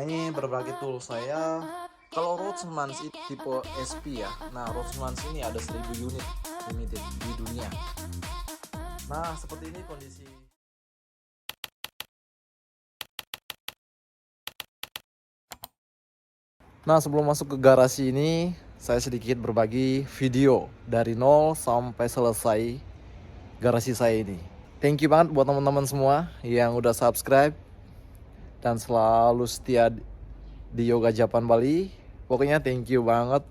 Nah, ini berbagi tool saya. Kalau Rothmans itu tipe SP ya. Nah, Rothmans ini ada 1000 unit limited di dunia. Nah, seperti ini kondisi. Nah, sebelum masuk ke garasi ini, saya sedikit berbagi video dari nol sampai selesai garasi saya ini. Thank you banget buat teman-teman semua yang udah subscribe dan selalu setia di Yoga Japan Bali. Pokoknya thank you banget.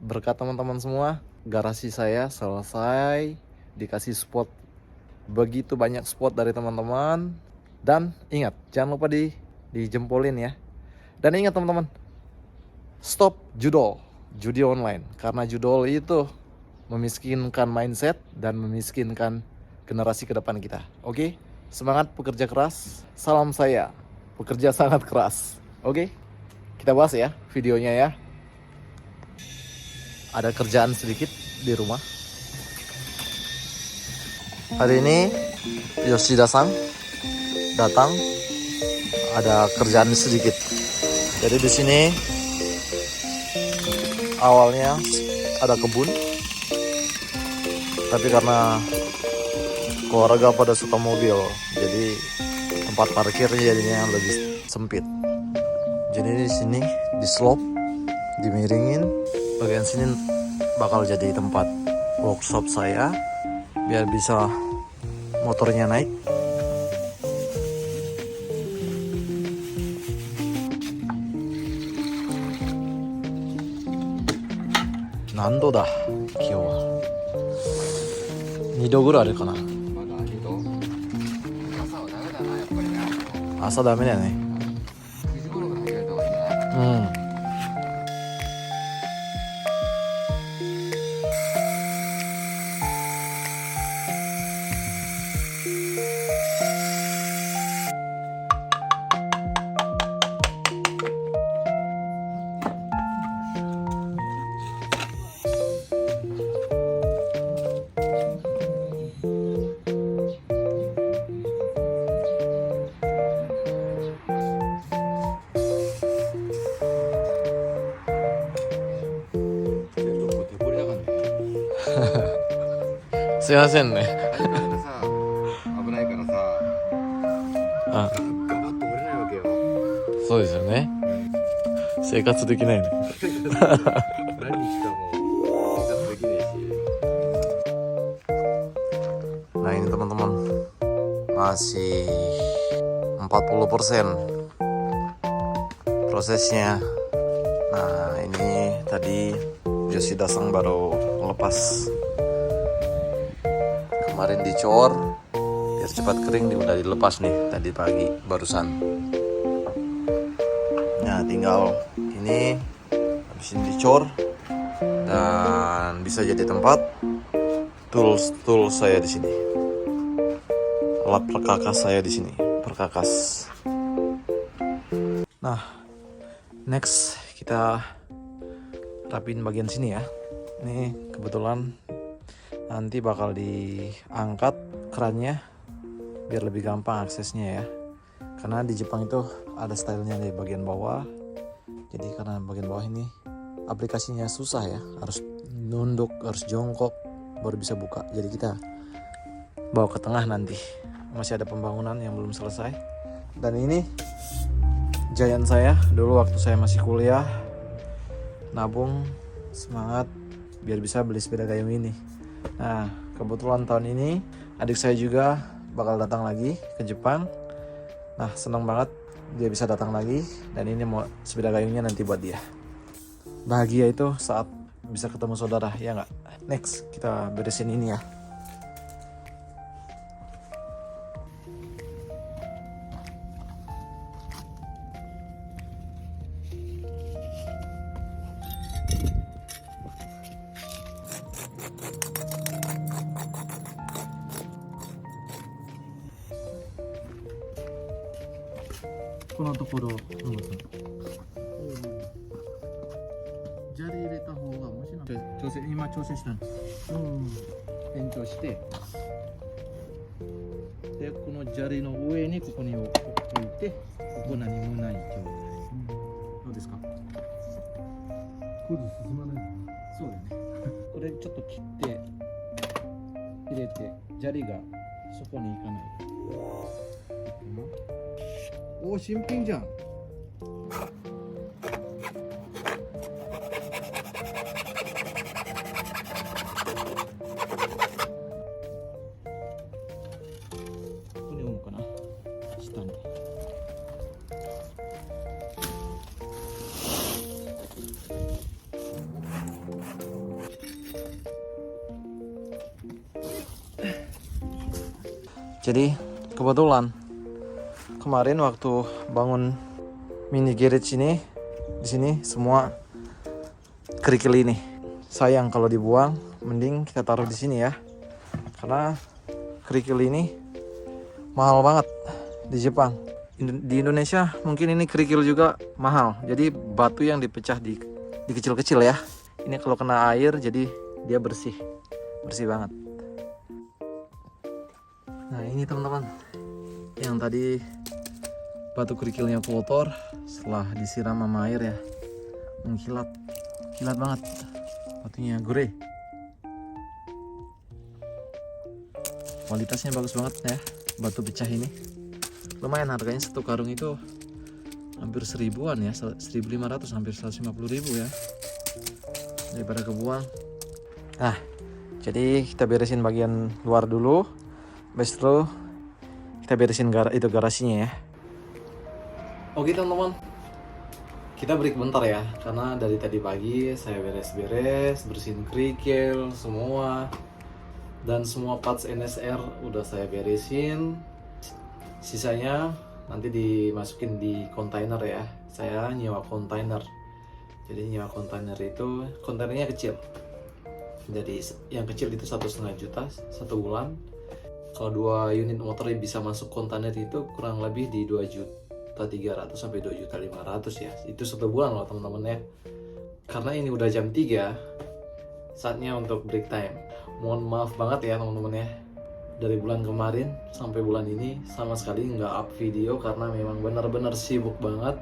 Berkat teman-teman semua, garasi saya selesai, dikasih spot, begitu banyak spot dari teman-teman. Dan ingat, jangan lupa dijempolin ya. Dan ingat teman-teman, stop judi online. Karena judol itu memiskinkan mindset dan memiskinkan generasi ke depan kita. Oke? Semangat pekerja keras. Salam saya, pekerja sangat keras. Oke? Kita bahas ya videonya ya. Ada kerjaan sedikit di rumah. Hari ini Yoshida-san datang. Ada kerjaan sedikit. Jadi di sini awalnya ada kebun, tapi karena keluarga pada suka mobil, jadi tempat parkirnya jadinya lebih sempit. Jadi di sini di slope, dimiringin, bagian sini bakal jadi tempat workshop saya biar bisa motornya naik. Nando dah, kiyo wa 2度ぐらいあるかな。まだ2度。朝はダメだな、やっぱりな。朝ダメだよね。9時頃から始めた方がいいな。うん。全部こう手彫りだからね。すいませんね。相変わらずさ、危ないからさ、あ、ガバッと折れないわけよ。そうですよね。生活できないね。何日かも生活できねえし。 Nah ini teman-teman, masih 40% prosesnya. Nah ini tadi Yoshida-san baru lepas. Kemarin dicor biar cepat kering, udah dilepas nih tadi pagi barusan. Nah tinggal ini habis ini dicor dan bisa jadi tempat tool saya di sini. Alat perkakas saya di sini, perkakas. Nah, next kita rapiin bagian sini ya. Ini kebetulan nanti bakal diangkat kerannya biar lebih gampang aksesnya ya. Karena di Jepang itu ada stylenya di bagian bawah. Jadi karena bagian bawah ini aplikasinya susah ya, harus nunduk, harus jongkok baru bisa buka. Jadi kita bawa ke tengah nanti. Masih ada pembangunan yang belum selesai. Dan ini giant saya dulu waktu saya masih kuliah, nabung semangat biar bisa beli sepeda gayung ini. Nah kebetulan tahun ini adik saya juga bakal datang lagi ke Jepang. Nah senang banget dia bisa datang lagi, dan ini mau sepeda gayungnya nanti buat dia. Bahagia itu saat bisa ketemu saudara, ya nggak? Next kita beresin ini ya. Kono tokoro,砂利入れた方がもしなんか今調整したの。延長して、でこの砂利の上にここに置いて、ここ何もない状態。ですか？これで進まないのね。そうだよね。これちょっと切って入れて砂利がそこに行かない。おお、新品じゃん。ここに置くかな、下に。Jadi kebetulan kemarin waktu bangun mini garage ini, di sini semua kerikil ini. Sayang kalau dibuang, mending kita taruh di sini ya. Karena kerikil ini mahal banget di Jepang. Di Indonesia mungkin ini kerikil juga mahal. Jadi batu yang dipecah di kecil-kecil ya. Ini kalau kena air jadi dia bersih banget. Nah ini teman-teman, yang tadi batu kerikilnya kotor, setelah disiram sama air ya, mengkilat, kilat banget, batunya gurih. Kualitasnya bagus banget ya, batu pecah ini. Lumayan harganya, satu karung itu hampir 1000-an ya, 1.500, hampir 150.000 ya, daripada kebuang. Nah, jadi kita beresin bagian luar dulu. Habis itu kita beresin garasinya ya. Oke teman-teman, kita break bentar ya, karena dari tadi pagi saya beres-beres, bersihin kerikil semua, dan semua parts NSR udah saya beresin. Sisanya nanti dimasukin di kontainer ya. Saya nyewa kontainer. Jadi nyewa kontainer itu, kontainernya kecil. Jadi yang kecil itu 1,5 juta 1 bulan. Kalau 2 unit motor bisa masuk kontainer itu kurang lebih di 2.300.000 sampai 2.500.000 ya. Itu 1 bulan loh teman-teman ya. Karena ini udah jam 3, saatnya untuk break time. Mohon maaf banget ya teman-teman ya. Dari bulan kemarin sampai bulan ini sama sekali nggak up video karena memang benar-benar sibuk banget.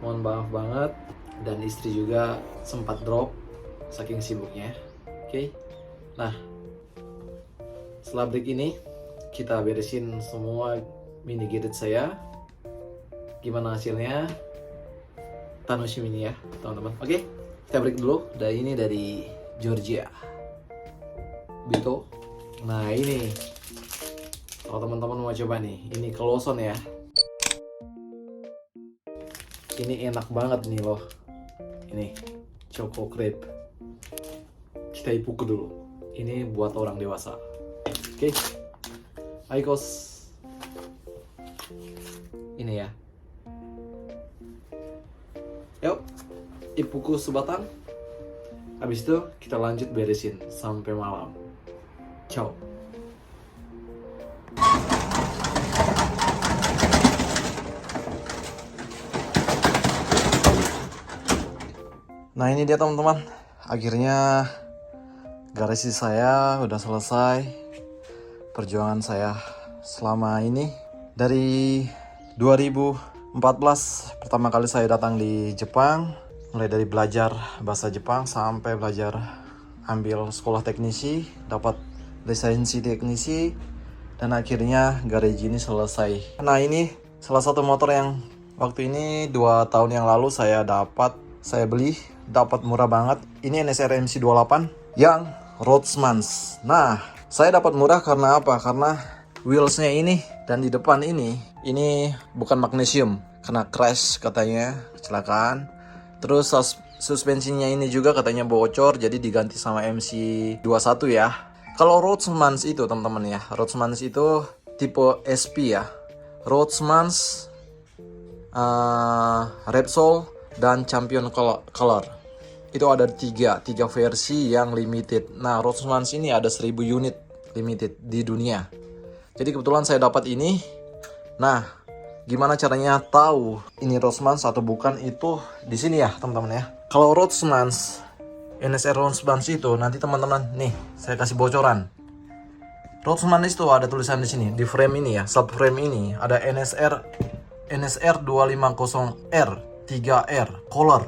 Mohon maaf banget. Dan istri juga sempat drop saking sibuknya. Oke. Nah, setelah break ini kita beresin semua mini gadget saya. Gimana hasilnya? Tanoshimi ini ya teman-teman. Oke, kita break dulu. Dan ini dari Georgia Bito. Nah ini, kalau teman-teman mau coba nih, ini Clauson ya. Ini enak banget nih loh. Ini Choco Crepe. Kita ipuk dulu. Ini buat orang dewasa. Oke, Aikos. Ini ya. Yuk, ipuku sebatang. Habis itu kita lanjut beresin sampai malam. Ciao. Nah ini dia teman-teman, akhirnya garasi saya udah selesai. Perjuangan saya selama ini dari 2014 pertama kali saya datang di Jepang, mulai dari belajar bahasa Jepang sampai belajar ambil sekolah teknisi, dapat lisensi teknisi, dan akhirnya garasi ini selesai. Nah ini salah satu motor yang waktu ini 2 tahun yang lalu saya beli, dapat murah banget. Ini NSR MC28 yang Roadsmans. Nah, saya dapat murah karena apa? Karena wheelsnya ini dan di depan ini bukan magnesium, kena crash katanya, kecelakaan. Terus suspensinya ini juga katanya bocor, jadi diganti sama MC21 ya. Kalau Roadsmans itu teman-teman ya, Roadsmans itu tipe SP ya. Roadsmans, Repsol, dan Champion Color. Itu ada tiga versi yang limited. Nah, Roadsmans ini ada 1000 unit limited di dunia. Jadi kebetulan saya dapat ini. Nah, gimana caranya tahu ini Roadsmans atau bukan itu di sini ya, teman-teman ya. Kalau Roadsmans, NSR Roadsmans itu nanti teman-teman nih, saya kasih bocoran. Roadsmans itu ada tulisan di sini, di frame ini ya, subframe ini ada NSR 250R. 3R color.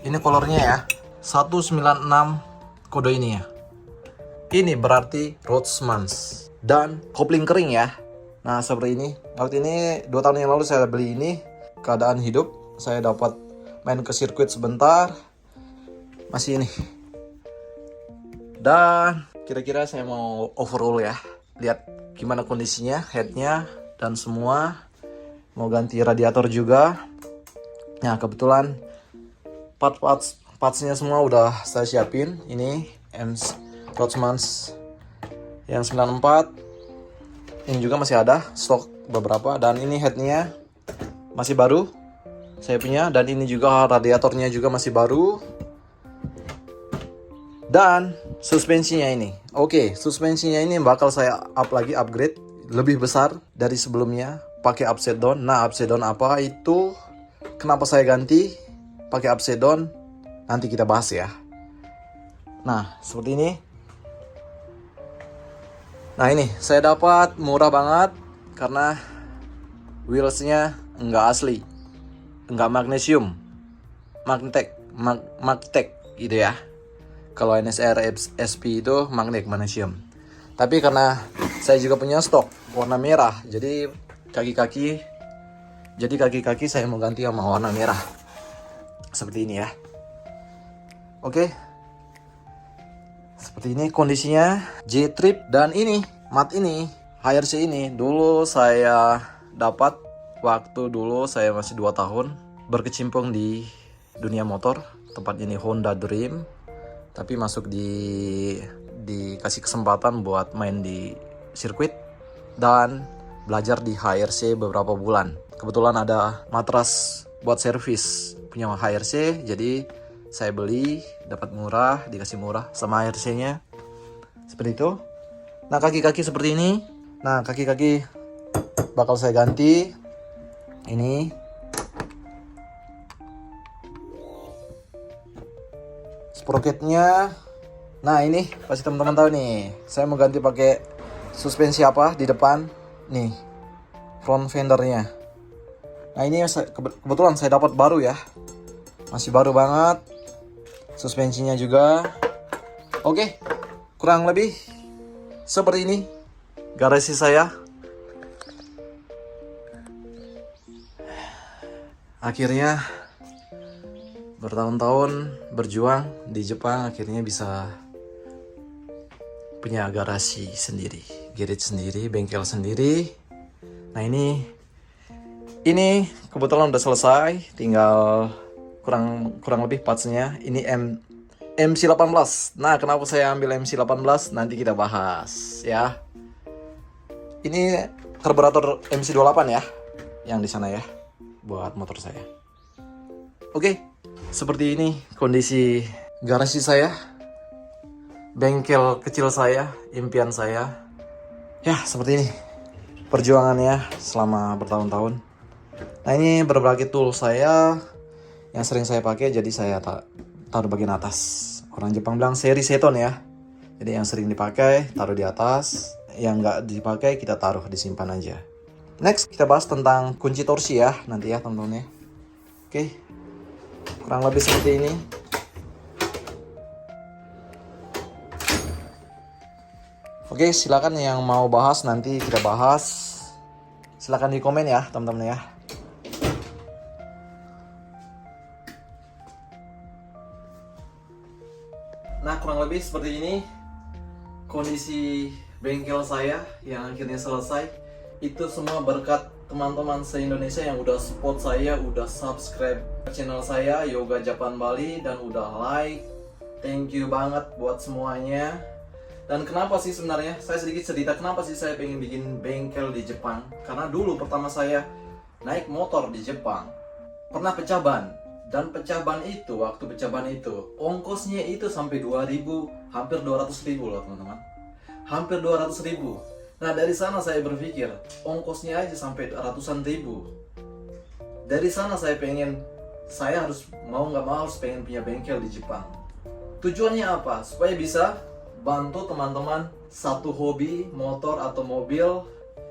Ini colornya ya 196 kode ini ya. Ini berarti Roadmans dan kopling kering ya. Nah seperti ini. Waktu ini 2 tahun yang lalu saya beli ini. Keadaan hidup saya dapat main ke sirkuit sebentar. Masih ini. Dan kira-kira saya mau overhaul ya. Lihat gimana kondisinya, headnya dan semua. Mau ganti radiator juga. Nah kebetulan partsnya semua udah saya siapin. Ini Roadmans yang 94. Ini juga masih ada stok beberapa. Dan ini headnya masih baru saya punya. Dan ini juga radiatornya juga masih baru. Dan suspensinya ini. Oke, suspensinya ini bakal saya upgrade lebih besar dari sebelumnya. Pakai upside down. Nah upside down apa itu? Kenapa saya ganti pakai upside down? Nanti kita bahas ya. Nah seperti ini. Nah ini saya dapat murah banget karena wheelsnya enggak asli, enggak magnesium, magnetic gitu ya. Kalau NSR SP itu magnesium. Tapi karena saya juga punya stok warna merah, jadi kaki-kaki saya mau ganti sama warna merah. Seperti ini ya. Oke. Seperti ini kondisinya. J-Trip dan ini mat ini HRC ini dulu saya dapat waktu dulu saya masih 2 tahun berkecimpung di dunia motor. Tempat ini Honda Dream. Tapi masuk dikasih kesempatan buat main di sirkuit dan belajar di HRC beberapa bulan. Kebetulan ada matras buat servis punya HRC, jadi saya beli, dapat murah, dikasih murah sama HRC-nya. Seperti itu. Nah, kaki-kaki seperti ini. Nah, kaki-kaki bakal saya ganti. Ini. Sprocketnya. Nah, ini pasti teman-teman tahu nih. Saya mau ganti pakai suspensi apa di depan. Nih. Front fendernya. Nah, ini kebetulan saya dapat baru ya. Masih baru banget. Suspensinya juga. Oke. Kurang lebih seperti ini garasi saya. Akhirnya bertahun-tahun berjuang di Jepang akhirnya bisa punya garasi sendiri, garage sendiri, bengkel sendiri. Nah ini kebetulan udah selesai, tinggal kurang lebih partsnya. Ini MC18. Nah, kenapa saya ambil MC18? Nanti kita bahas ya. Ini karburator MC28 ya, yang di sana ya, buat motor saya. Oke, seperti ini kondisi garasi saya, bengkel kecil saya, impian saya. Ya, seperti ini perjuangannya selama bertahun-tahun. Nah, ini berbagai tool saya yang sering saya pakai, jadi saya taruh bagian atas. Orang Jepang bilang seri seton ya. Jadi yang sering dipakai taruh di atas, yang nggak dipakai kita taruh disimpan aja. Next kita bahas tentang kunci torsi ya nanti ya teman-teman ya. Oke, kurang lebih seperti ini. Oke, silakan yang mau bahas nanti kita bahas. Silakan di komen ya teman-teman ya. Nah, kurang lebih seperti ini kondisi bengkel saya yang akhirnya selesai. Itu semua berkat teman-teman se-Indonesia yang udah support saya, udah subscribe channel saya Yoga Japan Bali dan udah like. Thank you banget buat semuanya. Dan kenapa sih sebenarnya saya sedikit cerita kenapa sih saya pengen bikin bengkel di Jepang? Karena dulu pertama saya naik motor di Jepang pernah pecah ban. Dan waktu pecah ban itu ongkosnya itu sampai 2.000, hampir 200.000 loh teman-teman. Hampir 200.000. Nah dari sana saya berpikir ongkosnya aja sampai ratusan ribu. Dari sana saya harus mau nggak mau harus pengen punya bengkel di Jepang. Tujuannya apa? Supaya bisa bantu teman-teman satu hobi motor atau mobil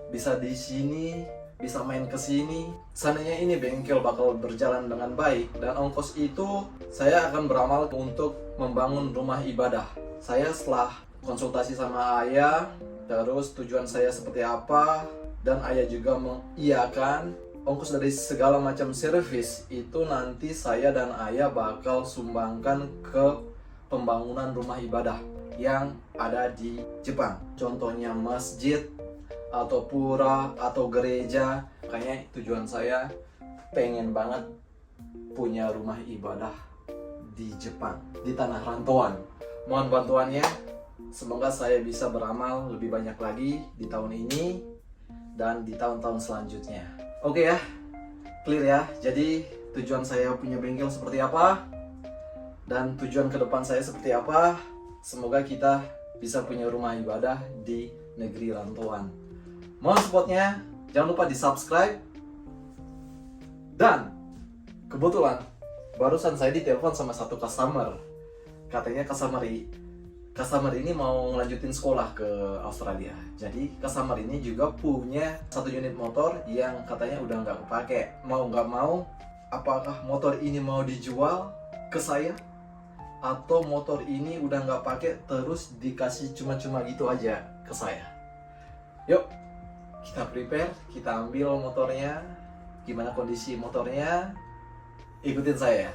bisa di sini, bisa main ke sini. Seandainya ini bengkel bakal berjalan dengan baik dan ongkos itu saya akan beramal untuk membangun rumah ibadah. Saya setelah konsultasi sama ayah, terus tujuan saya seperti apa, dan ayah juga mengiyakan ongkos dari segala macam servis itu nanti saya dan ayah bakal sumbangkan ke pembangunan rumah ibadah yang ada di Jepang. Contohnya masjid, atau pura, atau gereja. Kayaknya tujuan saya pengen banget punya rumah ibadah di Jepang, di tanah rantauan. Mohon bantuannya, semoga saya bisa beramal lebih banyak lagi di tahun ini dan di tahun-tahun selanjutnya. Oke ya, clear ya. Jadi tujuan saya punya bengkel seperti apa dan tujuan ke depan saya seperti apa. Semoga kita bisa punya rumah ibadah di negeri rantauan. Mohon supportnya, jangan lupa di subscribe. Dan kebetulan barusan saya ditelepon sama satu customer. Katanya customer ini mau ngelanjutin sekolah ke Australia. Jadi customer ini juga punya satu unit motor yang katanya udah nggak kepake. Mau nggak mau, apakah motor ini mau dijual ke saya? Atau motor ini udah nggak pakai terus dikasih cuma-cuma gitu aja ke saya? Yuk, kita prepare, kita ambil motornya. Gimana kondisi motornya? Ikutin saya.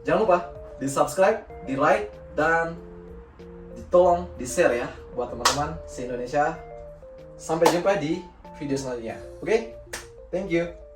Jangan lupa di subscribe, di like, dan tolong di share ya buat teman-teman se-Indonesia. Sampai jumpa di video selanjutnya. Oke? Thank you.